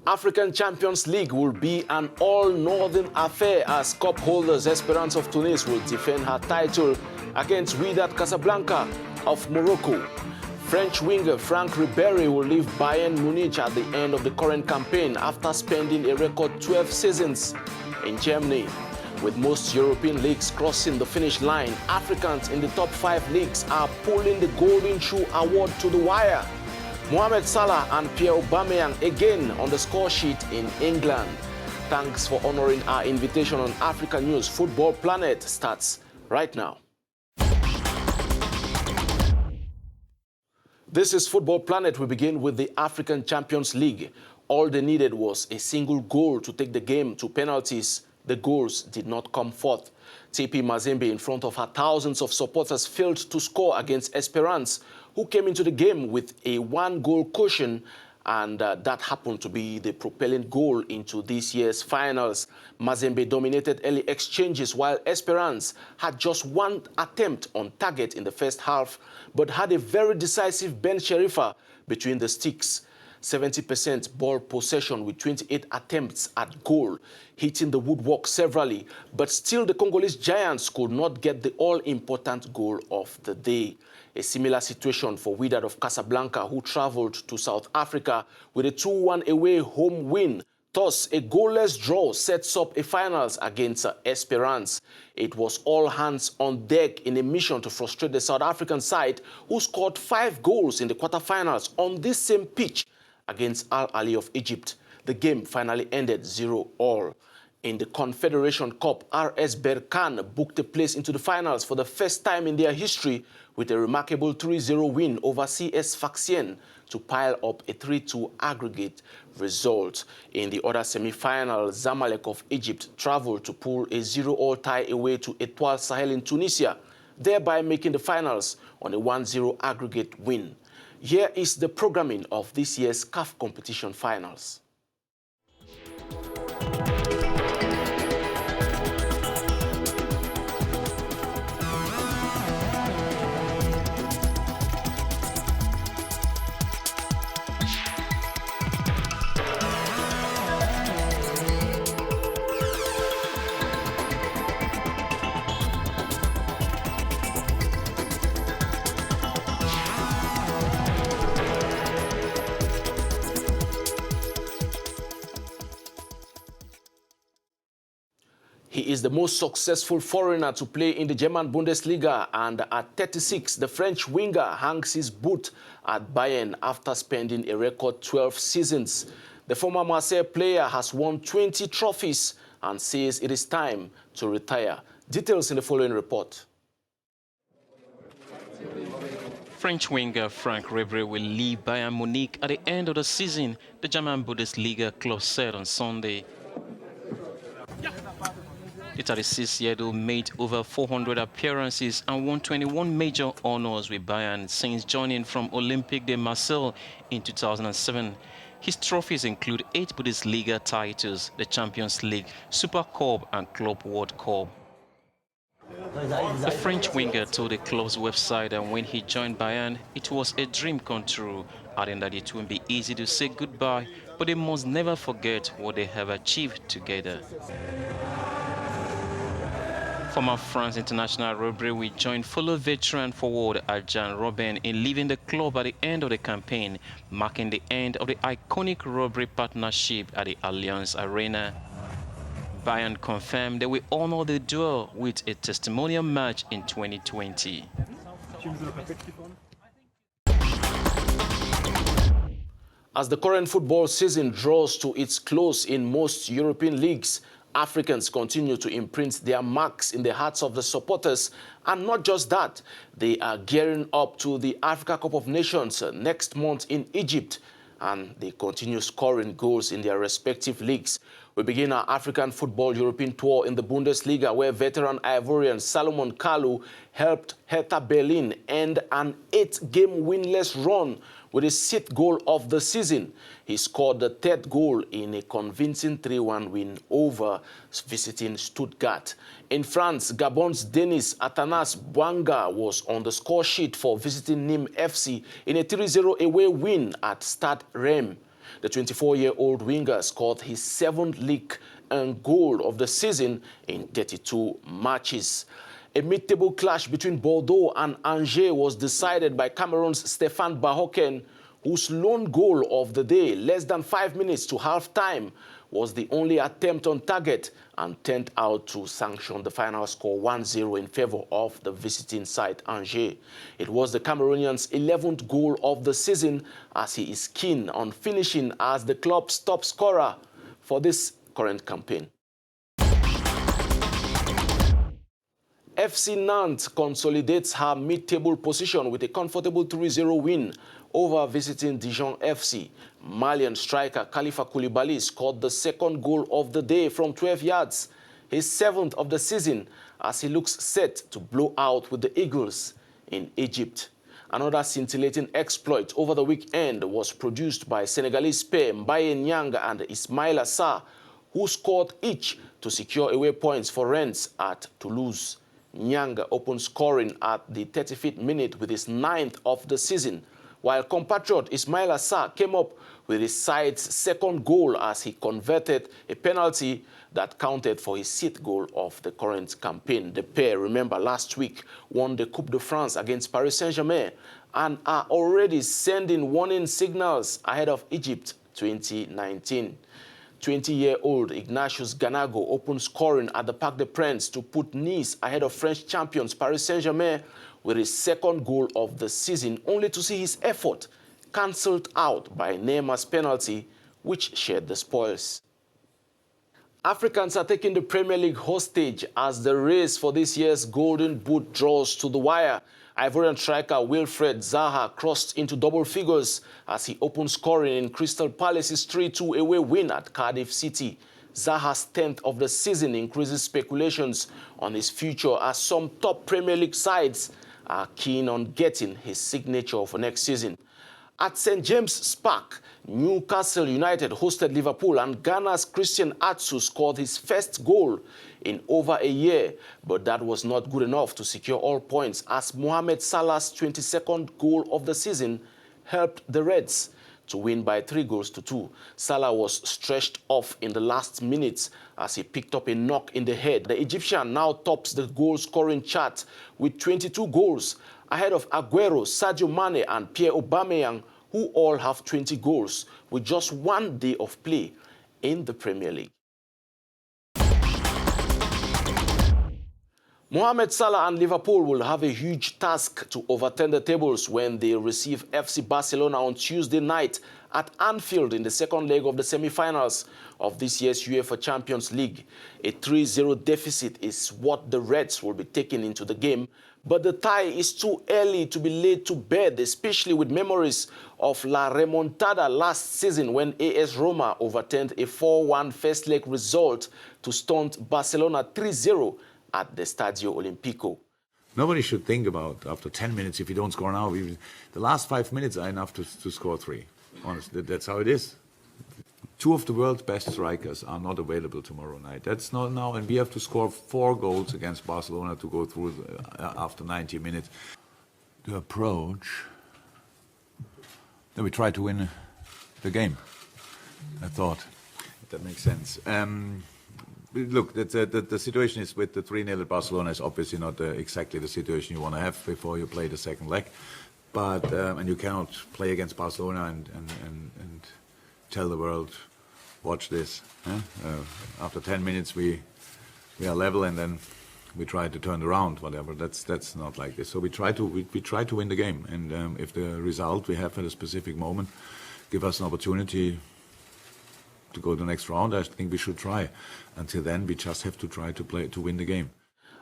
African Champions League will be an all-northern affair as cup holders Esperance of Tunis will defend her title against Wydad Casablanca of Morocco. French winger Frank Ribery will leave Bayern Munich at the end of the current campaign after spending a record 12 seasons in Germany. With most European leagues crossing the finish line, Africans in the top 5 leagues are pulling the Golden Shoe Award to the wire. Mohamed Salah and Pierre Aubameyang again on the score sheet in England. Thanks for honoring our invitation on Africanews. Football Planet starts right now. This is Football Planet. We begin with the African Champions League. All they needed was a single goal to take the game to penalties. The goals did not come forth. TP Mazembe, in front of her thousands of supporters, failed to score against Esperance, who came into the game with a 1-goal cushion, and that happened to be the propelling goal into this year's finals. Mazembe dominated early exchanges, while Esperance had just one attempt on target in the first half, but had a very decisive Ben Sherifa between the sticks. 70% ball possession with 28 attempts at goal, hitting the woodwork severally, but still the Congolese Giants could not get the all-important goal of the day. A similar situation for Wydad of Casablanca, who traveled to South Africa with a 2-1 away home win. Thus, a goalless draw sets up a finals against Esperance. It was all hands on deck in a mission to frustrate the South African side, who scored 5 goals in the quarterfinals on this same pitch against Al Ahly of Egypt. The game finally ended 0-0. In the Confederation Cup, RS Berkane booked a place into the finals for the first time in their history with a remarkable 3-0 win over CS Sfaxien to pile up a 3-2 aggregate result. In the other semi-final, Zamalek of Egypt traveled to pull a 0-0 tie away to Etoile Sahel in Tunisia, thereby making the finals on a 1-0 aggregate win. Here is the programming of this year's CAF competition finals. He is the most successful foreigner to play in the German Bundesliga, and at 36, the French winger hangs his boot at Bayern after spending a record 12 seasons. The former Marseille player has won 20 trophies and says it is time to retire. Details in the following report. French winger Frank Ribery will leave Bayern Munich at the end of the season, the German Bundesliga club said on Sunday. The 36-year-old made over 400 appearances and won 21 major honors with Bayern since joining from Olympique de Marseille in 2007. His trophies include 8 Bundesliga titles, the Champions League, Super Cup and Club World Cup. The French winger told the club's website that when he joined Bayern, it was a dream come true, adding that it won't be easy to say goodbye, but they must never forget what they have achieved together. Former France international Ribery will join fellow veteran forward Arjen Robben in leaving the club at the end of the campaign, marking the end of the iconic Ribery partnership at the Allianz Arena. Bayern confirmed they will honor the duel with a testimonial match in 2020. As the current football season draws to its close in most European leagues, Africans continue to imprint their marks in the hearts of the supporters. And not just that, they are gearing up to the Africa Cup of Nations next month in Egypt, and they continue scoring goals in their respective leagues. We begin our African football European tour in the Bundesliga, where veteran Ivorian Salomon Kalou helped Hertha Berlin end an 8-game winless run with his 6th goal of the season. He scored the 3rd goal in a convincing 3-1 win over visiting Stuttgart. In France, Gabon's Denis Atanas Bouanga was on the score sheet for visiting Nîmes FC in a 3-0 away win at Stade Reims. The 24-year-old winger scored his 7th league and goal of the season in 32 matches. A mid-table clash between Bordeaux and Angers was decided by Cameroon's Stéphane Bahoken, whose lone goal of the day, less than 5 minutes to half-time, was the only attempt on target and turned out to sanction the final score 1-0 in favor of the visiting side Angers. It was the Cameroonian's 11th goal of the season, as he is keen on finishing as the club's top scorer for this current campaign. FC Nantes consolidates her mid-table position with a comfortable 3-0 win over visiting Dijon FC. Malian striker Khalifa Koulibaly scored the second goal of the day from 12 yards, his 7th of the season, as he looks set to blow out with the Eagles in Egypt. Another scintillating exploit over the weekend was produced by Senegalese pair Mbaye Niang and Ismaïla Sarr, who scored each to secure away points for Rennes at Toulouse. Niang opened scoring at the 35th minute with his 9th of the season, while compatriot Ismaïla Sarr came up with his side's second goal as he converted a penalty that counted for his 6th goal of the current campaign. The pair, remember, last week won the Coupe de France against Paris Saint-Germain and are already sending warning signals ahead of Egypt 2019. 20-year-old Ignatius Ganago opened scoring at the Parc des Princes to put Nice ahead of French champions Paris Saint-Germain with his 2nd goal of the season, only to see his effort cancelled out by Neymar's penalty, which shared the spoils. Africans are taking the Premier League hostage as the race for this year's Golden Boot draws to the wire. Ivorian striker Wilfred Zaha crossed into double figures as he opened scoring in Crystal Palace's 3-2 away win at Cardiff City. Zaha's 10th of the season increases speculations on his future as some top Premier League sides are keen on getting his signature for next season. At St. James' Park, Newcastle United hosted Liverpool and Ghana's Christian Atsu scored his first goal in over a year, but that was not good enough to secure all points as Mohamed Salah's 22nd goal of the season helped the Reds to win by 3-2. Salah was stretched off in the last minutes as he picked up a knock in the head. The Egyptian now tops the goal-scoring chart with 22 goals, ahead of Aguero, Sadio Mane and Pierre Aubameyang, who all have 20 goals with just 1 day of play in the Premier League. Mohamed Salah and Liverpool will have a huge task to overturn the tables when they receive FC Barcelona on Tuesday night at Anfield in the 2nd leg of the semi-finals of this year's UEFA Champions League. A 3-0 deficit is what the Reds will be taking into the game, but the tie is too early to be laid to bed, especially with memories of La Remontada last season when AS Roma overturned a 4-1 first leg result to stunt Barcelona 3-0 at the Stadio Olimpico. Nobody should think about after 10 minutes, if you don't score now, the last 5 minutes are enough to score 3. Honestly, that's how it is. 2 of the world's best strikers are not available tomorrow night. That's not now, and we have to score 4 goals against Barcelona to go through after 90 minutes. The approach, then we try to win the game, I thought. If that makes sense. Look, the situation is with the 3-0 at Barcelona is obviously not exactly the situation you want to have before you play the second leg. But and you cannot play against Barcelona and tell the world, watch this. After 10 minutes we are level and then we try to turn around. Whatever. That's not like this. So we try to win the game, and if the result we have at a specific moment give us an opportunity to go to the next round, I think we should try. Until then, we just have to try to win the game.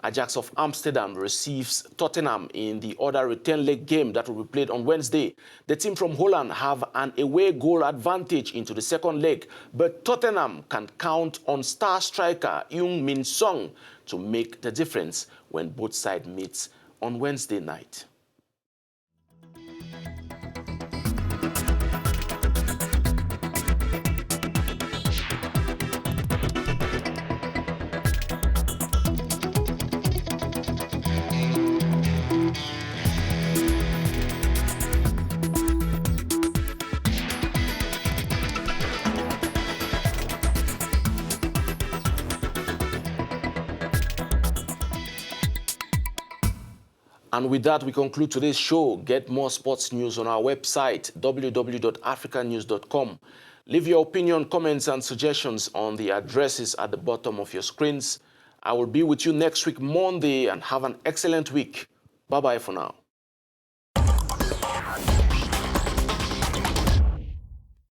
Ajax of Amsterdam receives Tottenham in the other return leg game that will be played on Wednesday. The team from Holland have an away goal advantage into the second leg, but Tottenham can count on star striker Heung-min Son to make the difference when both sides meet on Wednesday night. And with that, we conclude today's show. Get more sports news on our website, www.africanews.com. Leave your opinion, comments, and suggestions on the addresses at the bottom of your screens. I will be with you next week, Monday, and have an excellent week. Bye-bye for now.